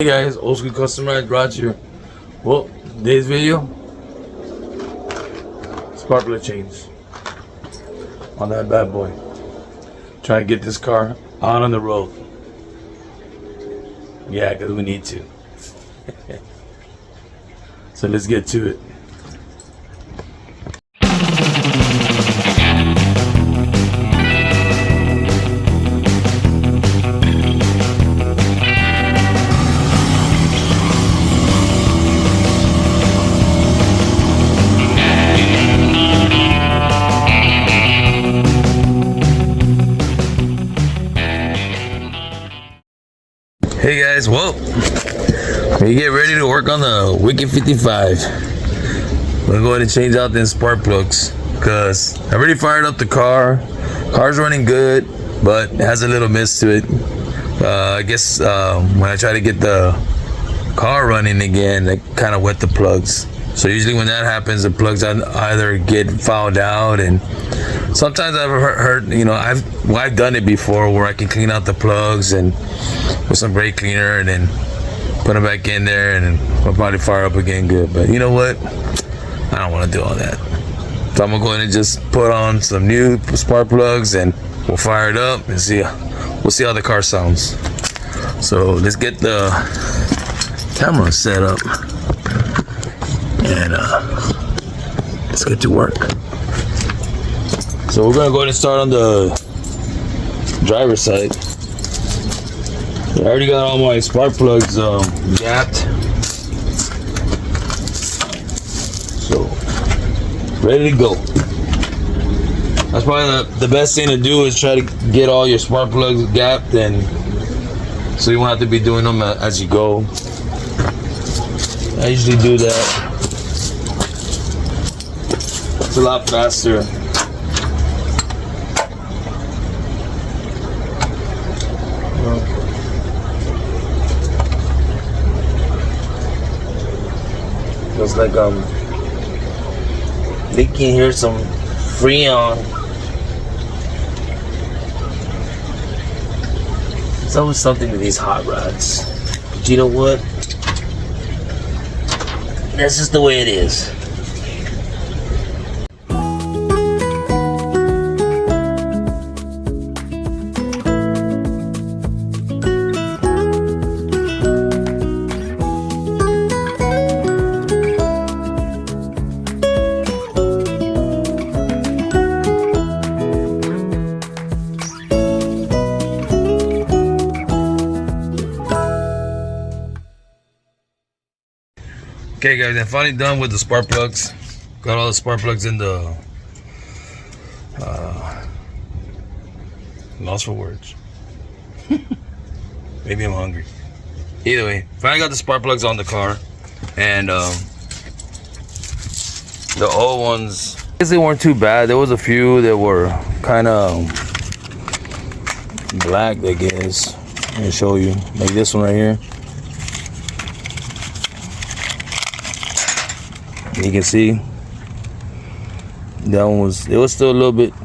Hey guys, old school customer brought you. Well, today's video, spark plug change on that bad boy. Trying to get this car out on the road. Yeah, because we need to. So let's get to it. Hey guys, well, we get ready to work on the Wicked 55. We're going to change out the spark plugs because I already fired up the car. Car's running good, but it has a little miss to it. I guess when I try to get the car running again, I kind of wet the plugs. So usually when that happens, the plugs either get fouled out, and sometimes I've heard, you know, I've done it before where I can clean out the plugs and with some brake cleaner and then put them back in there, and then I'll probably fire up again good. But you know what? I don't want to do all that. So I'm gonna go ahead and just put on some new spark plugs and we'll fire it up and see. We'll see how the car sounds. So let's get the camera set up and let's get to work. So we're gonna go ahead and start on the driver's side. I already got all my spark plugs gapped, so ready to go. That's probably the best thing to do, is try to get all your spark plugs gapped, and so you won't have to be doing them as you go. I usually do that. It's a lot faster. Looks like I'm leaking here some Freon. There's always something to these hot rods. But you know what? That's just the way it is. Okay guys, I'm finally done with the spark plugs. Got all the spark plugs in the lost for words. Maybe I'm hungry. Either way, finally got the spark plugs on the car, and the old ones, I guess they weren't too bad. There was a few that were kind of black, I guess. Let me show you, like this one right here. You can see that one was still a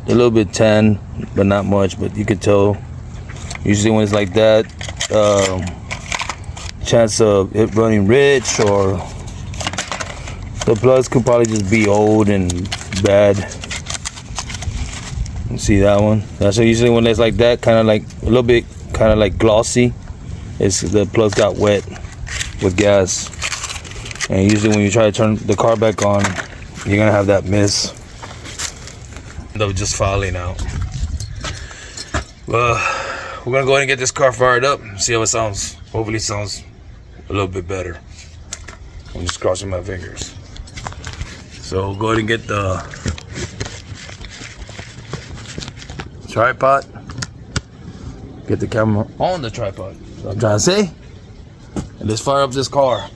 little bit tan, but not much. But you could tell usually when it's like that, chance of it running rich, or the plugs could probably just be old and bad. You see that one? That's usually when it's like that, kind of like a little bit kind of like glossy. It's the plugs got wet with gas. And usually when you try to turn the car back on, you're gonna have that miss. They're just fouling out. Well, we're gonna go ahead and get this car fired up and see how it sounds. Hopefully it sounds a little bit better. I'm just crossing my fingers. So we'll go ahead and get the tripod. Get the camera on the tripod. That's what I'm trying to say. And let's fire up this car.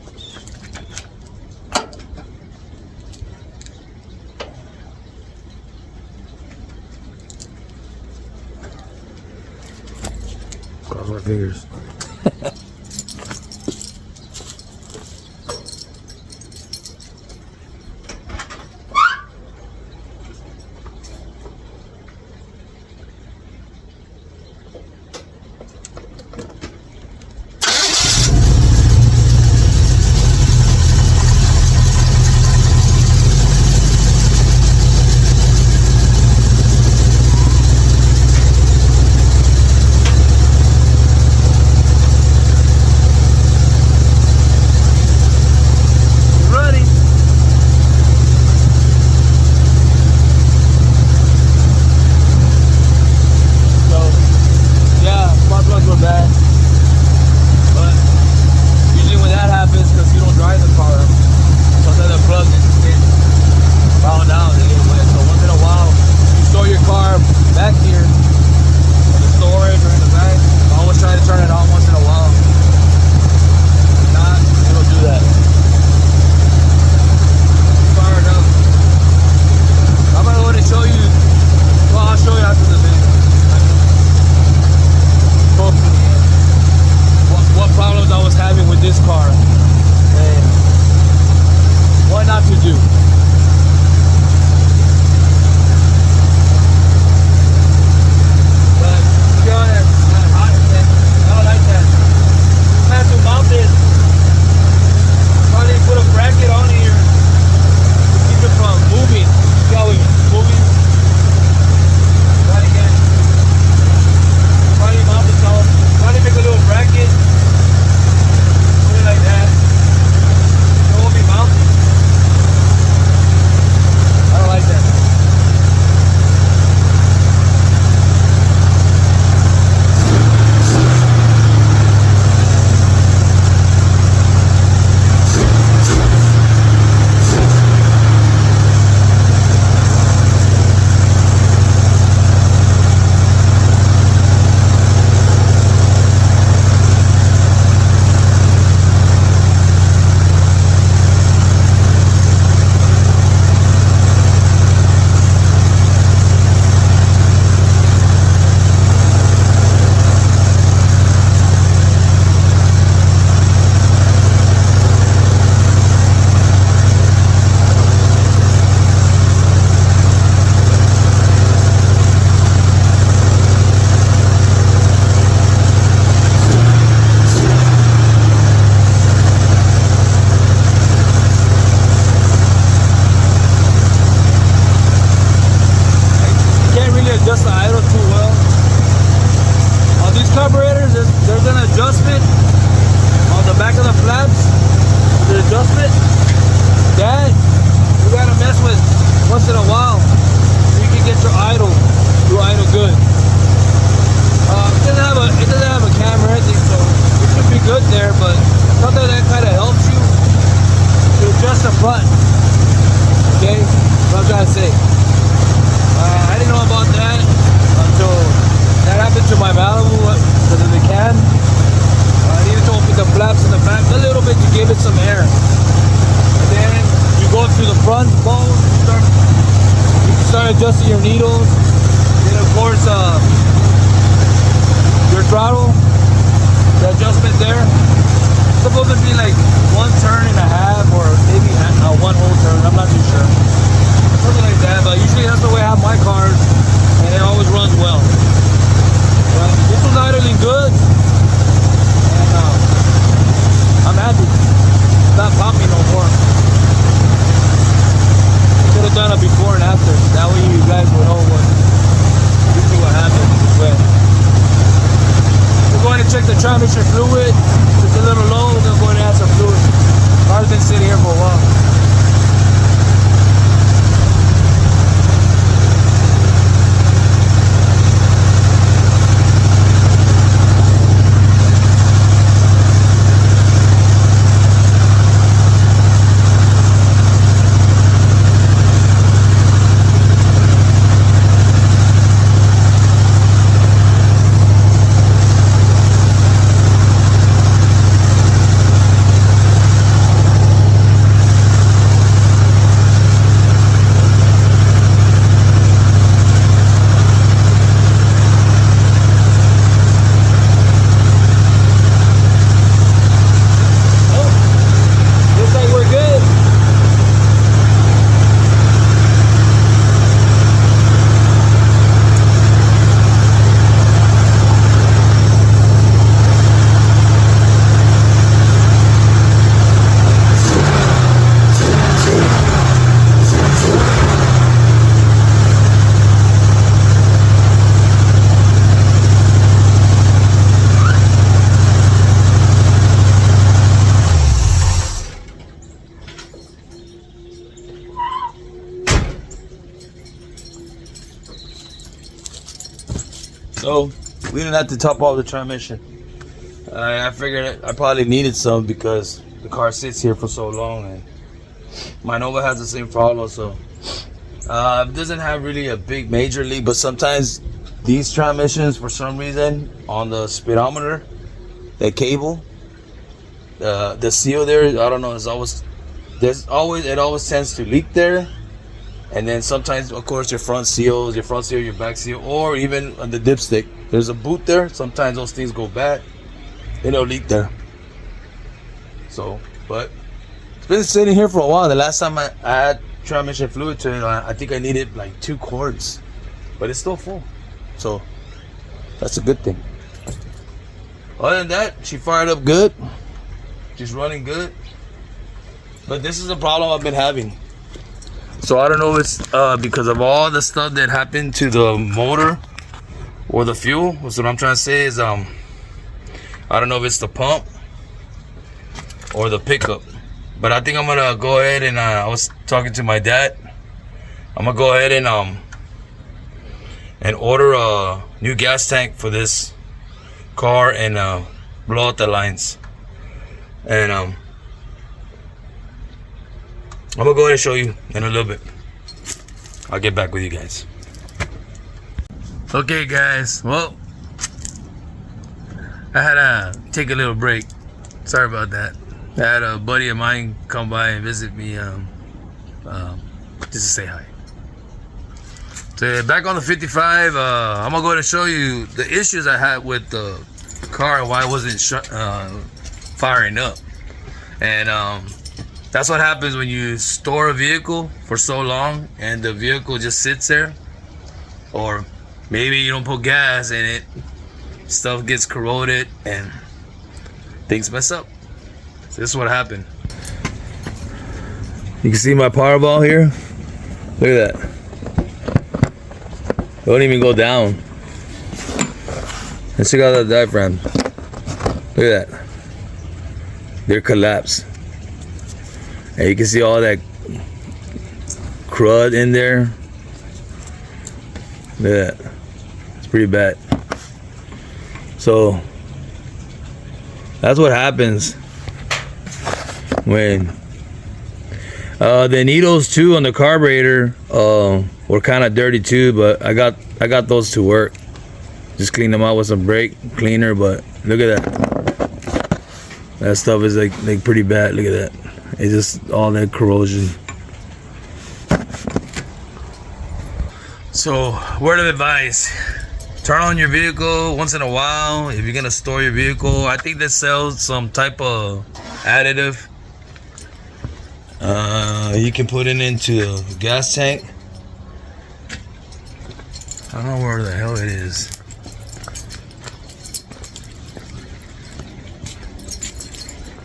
Cross my fingers. front. Okay, what I'm trying to say. I didn't know about that until that happened to my Malibu because of the can. I needed to open the flaps in the back a little bit to give it some air. And then you go through the front bowl, you can start adjusting your needles. Then of course your throttle, the adjustment there, it's supposed to be like 1.5 turns or maybe one whole turn. I'm not too sure. Something like that, but usually that's the way I have my cars, and it always runs well. But this was idling good, and I'm happy. It's not popping no more. Could have done it before and after. That way you guys would know what happened. But we're going to check the transmission fluid. It's a little low. We're going to add some fluid. Car's been sitting here for a while. So we didn't have to top off the transmission. I figured I probably needed some because the car sits here for so long, and my Nova has the same problem. So it doesn't have really a big major leak, but sometimes these transmissions, for some reason, on the speedometer, that cable, the seal there, I don't know, it always tends to leak there. And then sometimes, of course, your front seal, your back seal, or even on the dipstick, there's a boot there. Sometimes those things go bad, it'll leak there. So, but it's been sitting here for a while. The last time I had transmission fluid to it, I think I needed like 2 quarts, but it's still full. So that's a good thing. Other than that, she fired up good. She's running good. But this is a problem I've been having. So I don't know if it's because of all the stuff that happened to the motor or the fuel. So what I'm trying to say is I don't know if it's the pump or the pickup. But I think I'm gonna go ahead and I was talking to my dad. I'm gonna go ahead and order a new gas tank for this car and blow out the lines. And I'm gonna go ahead and show you in a little bit. I'll get back with you guys. Okay guys, well, I had to take a little break. Sorry about that. I had a buddy of mine come by and visit me just to say hi. So back on the 55, I'm gonna go ahead and show you the issues I had with the car and why it wasn't firing up. And that's what happens when you store a vehicle for so long and the vehicle just sits there, or maybe you don't put gas in it, stuff gets corroded and things mess up. So this is what happened. You can see my power ball here. Look at that. It won't even go down. Let's check out that diaphragm. Look at that. They're collapsed. And you can see all that crud in there. Look at that. It's pretty bad. So that's what happens when The needles too on the carburetor were kind of dirty too, but I got those to work. Just clean them out with some brake cleaner, but look at that. That stuff is like pretty bad. Look at that. It's just all that corrosion. So, word of advice: turn on your vehicle once in a while if you're gonna store your vehicle. I think they sell some type of additive. You can put it into a gas tank. I don't know where the hell it is.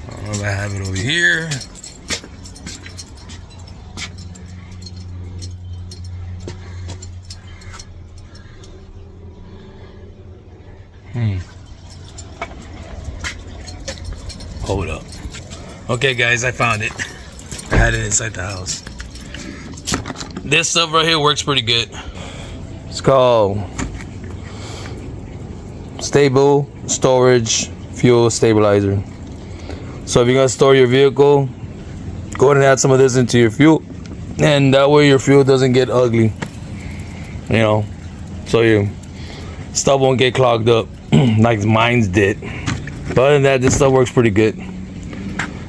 I don't know if I have it over here. Hold up. Okay guys, I found it. I had it inside the house. This stuff right here works pretty good. It's called Stable Storage Fuel Stabilizer. So if you're gonna store your vehicle, go ahead and add some of this into your fuel, and that way your fuel doesn't get ugly, you know, so your stuff won't get clogged up like mine's did. But other than that, this stuff works pretty good.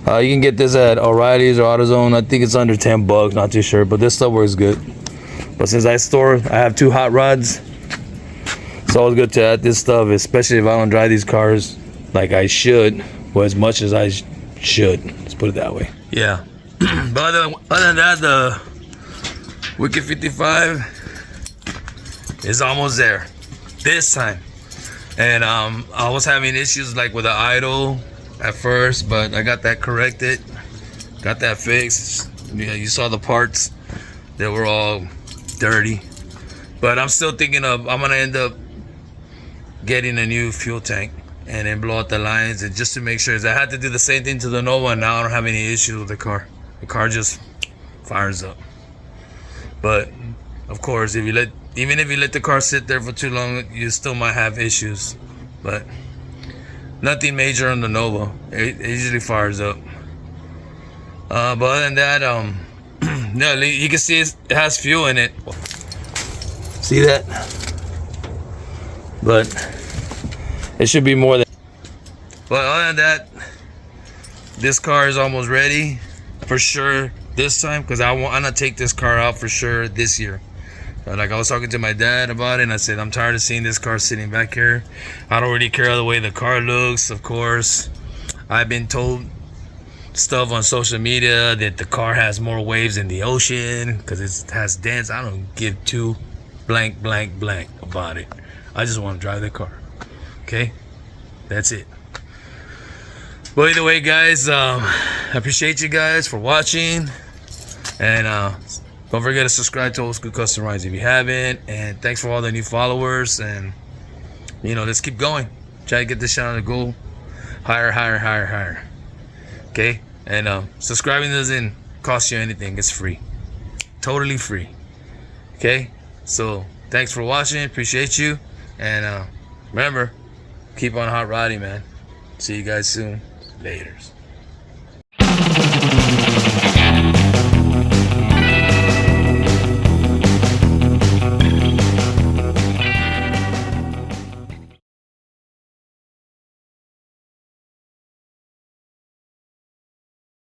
You can get this at O'Reilly's or AutoZone. I think it's under 10 bucks, not too sure, but this stuff works good. But since I have 2 hot rods, it's always good to add this stuff, especially if I don't drive these cars like I should, or as much as I should. Let's put it that way. Yeah. But other than that, the Wicked 55 is almost there this time. And I was having issues like with the idle at first, but I got that corrected, got that fixed. Yeah, you saw the parts that were all dirty, but I'm still thinking of, I'm gonna end up getting a new fuel tank and then blow out the lines, and just to make sure. I had to do the same thing to the Nova, and now I don't have any issues with the car. The car just fires up. But of course, even if you let the car sit there for too long, you still might have issues. But nothing major on the Nova. It usually fires up. But other than that, no, you can see it has fuel in it. See that? But it should be more than. But other than that, this car is almost ready for sure this time, because I'm gonna take this car out for sure this year. Like, I was talking to my dad about it, and I said, I'm tired of seeing this car sitting back here. I don't really care the way the car looks, of course. I've been told stuff on social media that the car has more waves in the ocean because it has dents. I don't give two blank about it. I just want to drive the car. Okay? That's it. But either way, guys, I appreciate you guys for watching. And don't forget to subscribe to Old School Custom Rides if you haven't. And thanks for all the new followers. And, you know, let's keep going. Try to get this channel to go higher. Okay? And subscribing doesn't cost you anything. It's free. Totally free. Okay? So, thanks for watching. Appreciate you. And remember, keep on hot rodding, man. See you guys soon. Laters.